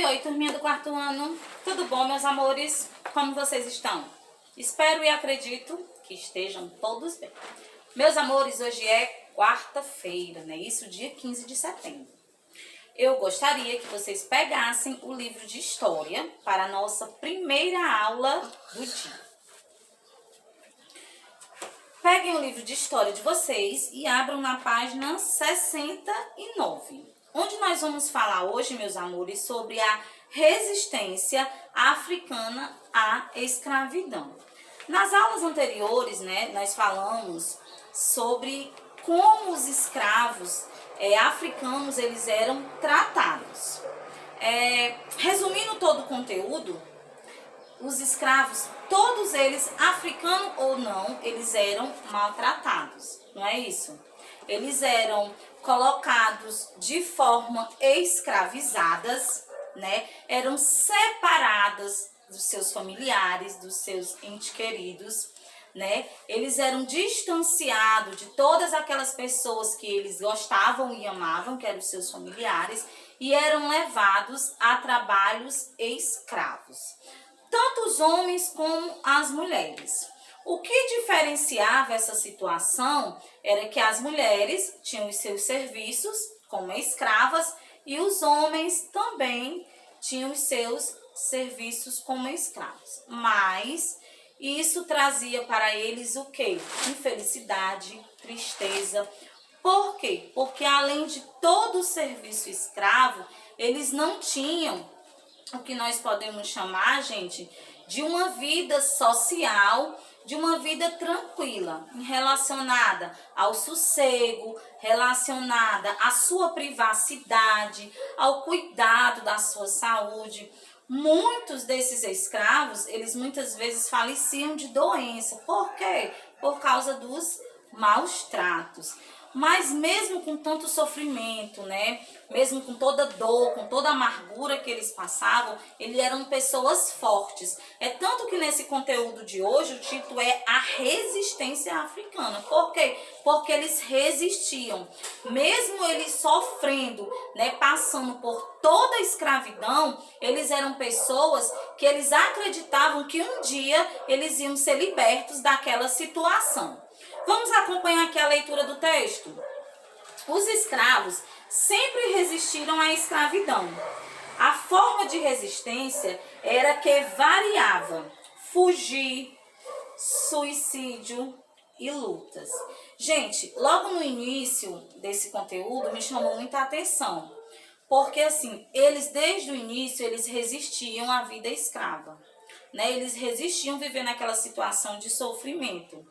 Oi, turminha do quarto ano. Tudo bom, meus amores? Como vocês estão? Espero e acredito que estejam todos bem. Meus amores, hoje é quarta-feira, né? Isso, dia 15 de setembro. Eu gostaria que vocês pegassem o livro de história para a nossa primeira aula do dia. Peguem o livro de história de vocês e abram na página 69, onde nós vamos falar hoje, meus amores, sobre a resistência africana à escravidão. Nas aulas anteriores, né, nós falamos sobre como os escravos africanos eles eram tratados. Resumindo todo o conteúdo, os escravos, todos eles, africano ou não, eles eram maltratados, não é isso? Eles eram colocados de forma escravizadas, né? Eram separadas dos seus familiares, dos seus entes queridos, né? Eles eram distanciados de todas aquelas pessoas que eles gostavam e amavam, que eram os seus familiares, e eram levados a trabalhos escravos. Tanto os homens como as mulheres. O que diferenciava essa situação era que as mulheres tinham os seus serviços como escravas e os homens também tinham os seus serviços como escravos. Mas isso trazia para eles o quê? Infelicidade, tristeza. Por quê? Porque além de todo o serviço escravo, eles não tinham o que nós podemos chamar, gente, de uma vida social, de uma vida tranquila, relacionada ao sossego, relacionada à sua privacidade, ao cuidado da sua saúde. Muitos desses escravos, eles muitas vezes faleciam de doença. Por quê? Por causa dos maus tratos. Mas mesmo com tanto sofrimento, né? Mesmo com toda dor, com toda amargura que eles passavam, eles eram pessoas fortes. É tanto que nesse conteúdo de hoje o título é A Resistência Africana. Por quê? Porque eles resistiam. Mesmo eles sofrendo, né? Passando por toda a escravidão, eles eram pessoas que eles acreditavam que um dia eles iam ser libertos daquela situação. Vamos acompanhar aqui a leitura do texto? Os escravos sempre resistiram à escravidão. A forma de resistência era que variava: fugir, suicídio e lutas. Gente, logo no início desse conteúdo me chamou muita atenção, porque assim, eles desde o início eles resistiam à vida escrava, né? Eles resistiam viver naquela situação de sofrimento.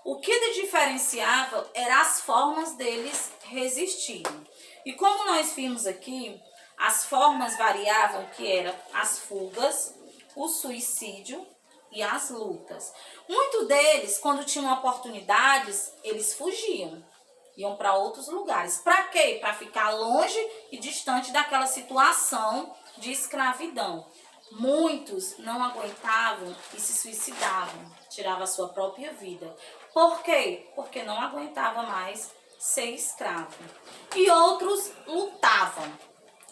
O que diferenciava eram as formas deles resistirem. E como nós vimos aqui, as formas variavam, que eram as fugas, o suicídio e as lutas. Muitos deles, quando tinham oportunidades, eles fugiam, iam para outros lugares. Para quê? Para ficar longe e distante daquela situação de escravidão. Muitos não aguentavam e se suicidavam, tiravam a sua própria vida. Por quê? Porque não aguentava mais ser escravo. E outros lutavam,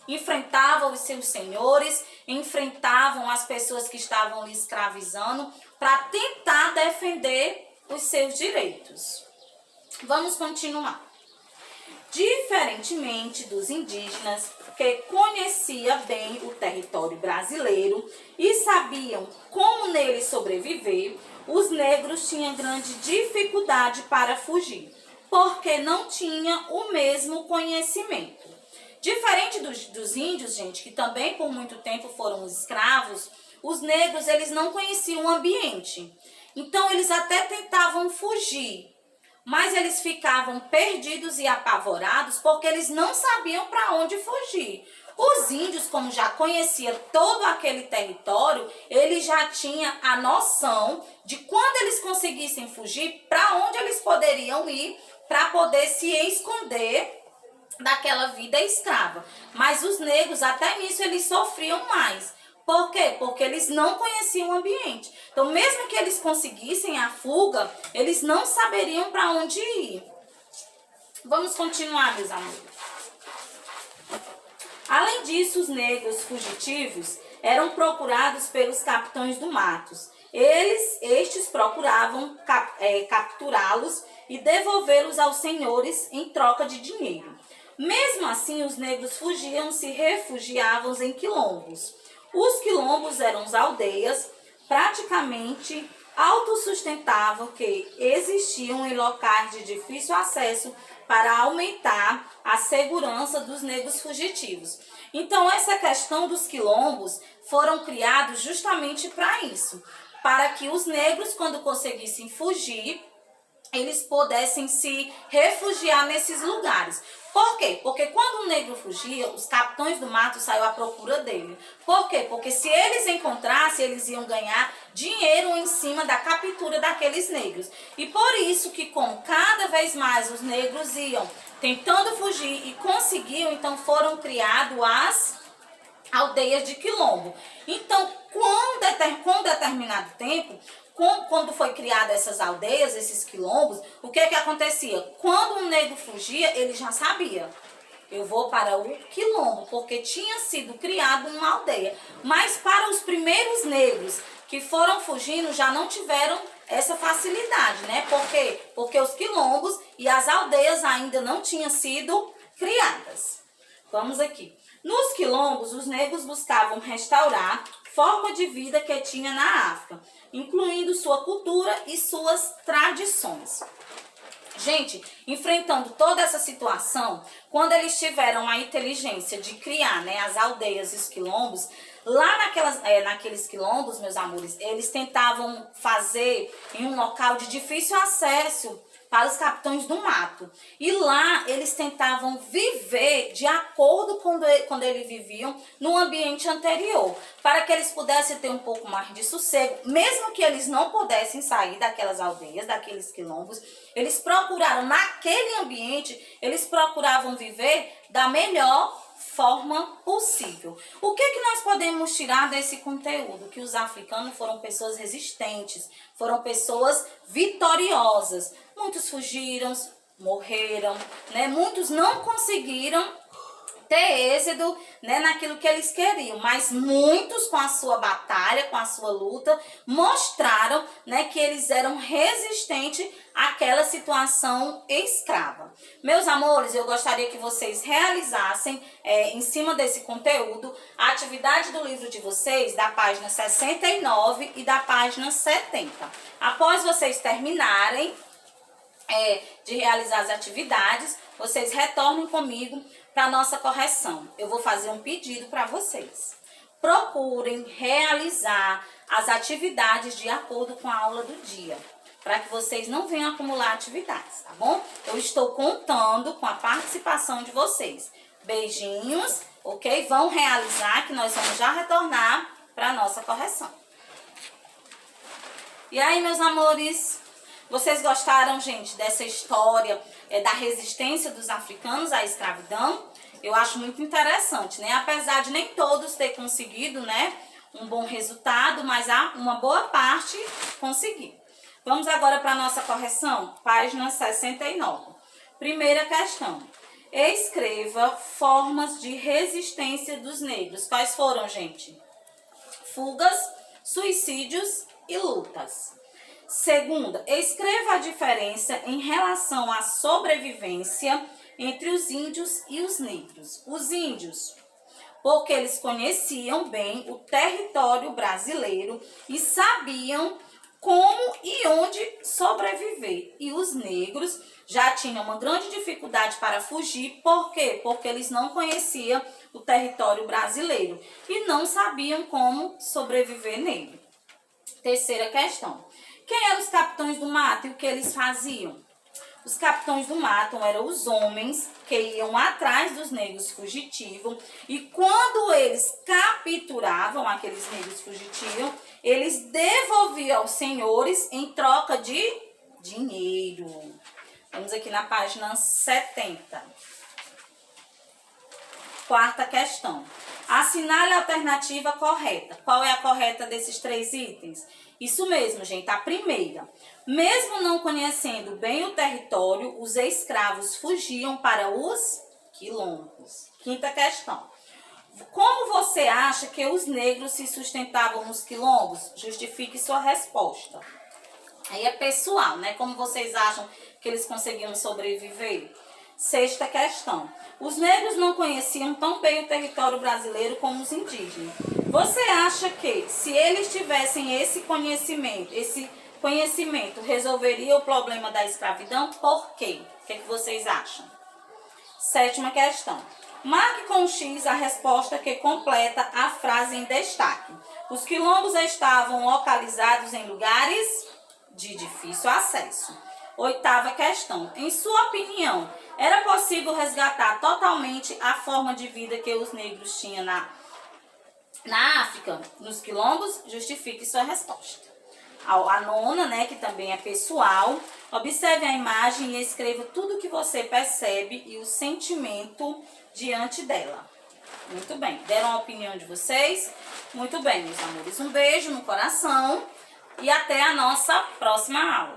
enfrentavam os seus senhores, enfrentavam as pessoas que estavam lhe escravizando para tentar defender os seus direitos. Vamos continuar. Diferentemente dos indígenas, que conheciam bem o território brasileiro e sabiam como nele sobreviver, os negros tinham grande dificuldade para fugir, porque não tinham o mesmo conhecimento. Diferente dos índios, gente, que também por muito tempo foram escravos, os negros eles não conheciam o ambiente. Então eles até tentavam fugir, mas eles ficavam perdidos e apavorados porque eles não sabiam para onde fugir. Os índios, como já conheciam todo aquele território, eles já tinham a noção de quando eles conseguissem fugir, para onde eles poderiam ir para poder se esconder daquela vida escrava. Mas os negros, até nisso, eles sofriam mais. Por quê? Porque eles não conheciam o ambiente. Então, mesmo que eles conseguissem a fuga, eles não saberiam para onde ir. Vamos continuar, meus amigos. Além disso, os negros fugitivos eram procurados pelos capitães do mato. Estes procuravam capturá-los e devolvê-los aos senhores em troca de dinheiro. Mesmo assim, os negros fugiam, se refugiavam em quilombos. Os quilombos eram as aldeias praticamente autossustentáveis que existiam em locais de difícil acesso para aumentar a segurança dos negros fugitivos. Então, essa questão dos quilombos foram criados justamente para isso, para que os negros, quando conseguissem fugir, eles pudessem se refugiar nesses lugares. Por quê? Porque quando o negro fugia, os capitães do mato saíram à procura dele. Por quê? Porque se eles encontrassem, eles iam ganhar dinheiro em cima da captura daqueles negros. E por isso que, como cada vez mais os negros iam tentando fugir e conseguiam, então foram criadas as aldeias de quilombo. Então, com determinado tempo, quando foi criada essas aldeias, esses quilombos, o que acontecia? Quando um negro fugia, ele já sabia. Eu vou para o quilombo, porque tinha sido criado uma aldeia. Mas para os primeiros negros que foram fugindo, já não tiveram essa facilidade, né? Por quê? Porque os quilombos e as aldeias ainda não tinham sido criadas. Vamos aqui. Nos quilombos, os negros buscavam restaurar forma de vida que tinha na África, incluindo sua cultura e suas tradições. Gente, enfrentando toda essa situação, quando eles tiveram a inteligência de criar, né, as aldeias e os quilombos, lá naqueles quilombos, meus amores, eles tentavam fazer em um local de difícil acesso para os capitães do mato. E lá eles tentavam viver de acordo com quando eles viviam no ambiente anterior, para que eles pudessem ter um pouco mais de sossego. Mesmo que eles não pudessem sair daquelas aldeias, daqueles quilombos, eles procuraram, naquele ambiente, eles procuravam viver da melhor forma possível. O que nós podemos tirar desse conteúdo? Que os africanos foram pessoas resistentes, foram pessoas vitoriosas. Muitos fugiram, morreram, né? Muitos não conseguiram ter êxito, né, naquilo que eles queriam, mas muitos com a sua batalha, com a sua luta, mostraram, né, que eles eram resistentes àquela situação escrava. Meus amores, eu gostaria que vocês realizassem, em cima desse conteúdo, a atividade do livro de vocês, da página 69 e da página 70. Após vocês terminarem de realizar as atividades, vocês retornem comigo para nossa correção. Eu vou fazer um pedido para vocês. Procurem realizar as atividades de acordo com a aula do dia, para que vocês não venham acumular atividades, tá bom? Eu estou contando com a participação de vocês. Beijinhos, ok? Vão realizar, que nós vamos já retornar para a nossa correção. E aí, meus amores, vocês gostaram, gente, dessa história da resistência dos africanos à escravidão? Eu acho muito interessante, né? Apesar de nem todos ter conseguido, né, um bom resultado, mas uma boa parte conseguiu. Vamos agora para a nossa correção, página 69. Primeira questão. Escreva formas de resistência dos negros. Quais foram, gente? Fugas, suicídios e lutas. Segunda, escreva a diferença em relação à sobrevivência entre os índios e os negros. Os índios, porque eles conheciam bem o território brasileiro e sabiam como e onde sobreviver. E os negros já tinham uma grande dificuldade para fugir. Por quê? Porque eles não conheciam o território brasileiro e não sabiam como sobreviver nele. Terceira questão. Quem eram os capitães do mato e o que eles faziam? Os capitães do mato eram os homens que iam atrás dos negros fugitivos e quando eles capturavam aqueles negros fugitivos, eles devolviam aos senhores em troca de dinheiro. Vamos aqui na página 70. Quarta questão. Assinale a alternativa correta. Qual é a correta desses 3 itens? Isso mesmo, gente, a primeira. Mesmo não conhecendo bem o território, os escravos fugiam para os quilombos. Quinta questão. Como você acha que os negros se sustentavam nos quilombos? Justifique sua resposta. Aí é pessoal, né? Como vocês acham que eles conseguiam sobreviver? Sexta questão. Os negros não conheciam tão bem o território brasileiro como os indígenas. Você acha que, se eles tivessem esse conhecimento resolveria o problema da escravidão? Por quê? O que vocês acham? Sétima questão. Marque com X a resposta que completa a frase em destaque. Os quilombos estavam localizados em lugares de difícil acesso. Oitava questão. Em sua opinião, era possível resgatar totalmente a forma de vida que os negros tinham na África, nos quilombos? Justifique sua resposta. A nona, né, que também é pessoal, observe a imagem e escreva tudo o que você percebe e o sentimento diante dela. Muito bem, deram a opinião de vocês? Muito bem, meus amores, um beijo no coração e até a nossa próxima aula.